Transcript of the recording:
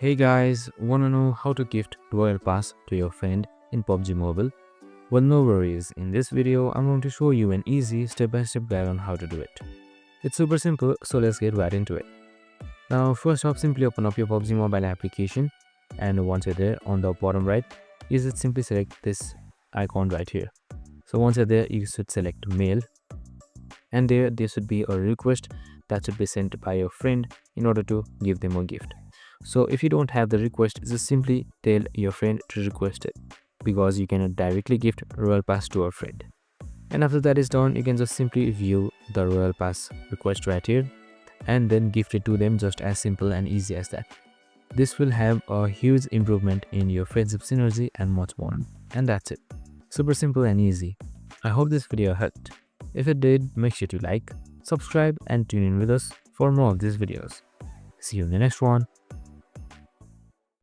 Hey guys, wanna know how to gift Royale Pass to your friend in PUBG Mobile? Well, no worries. In this video, I'm going to show you an easy step-by-step guide on how to do it. It's super simple, so let's get right into it. Now, first off, simply open up your PUBG Mobile application, and once you're there, on the bottom right, you should simply select this icon right here. So once you're there, you should select mail, and there should be a request that should be sent by your friend in order to give them a gift. So if you don't have the request, just simply tell your friend to request it, because you cannot directly gift Royal Pass to a friend. And after that is done, you can just simply view the Royal Pass request right here and then gift it to them, just as simple and easy as that. This will have a huge improvement in your friendship synergy and much more. And that's it. Super simple and easy. I hope this video helped. If it did, make sure to like, subscribe and tune in with us for more of these videos. See you in the next one.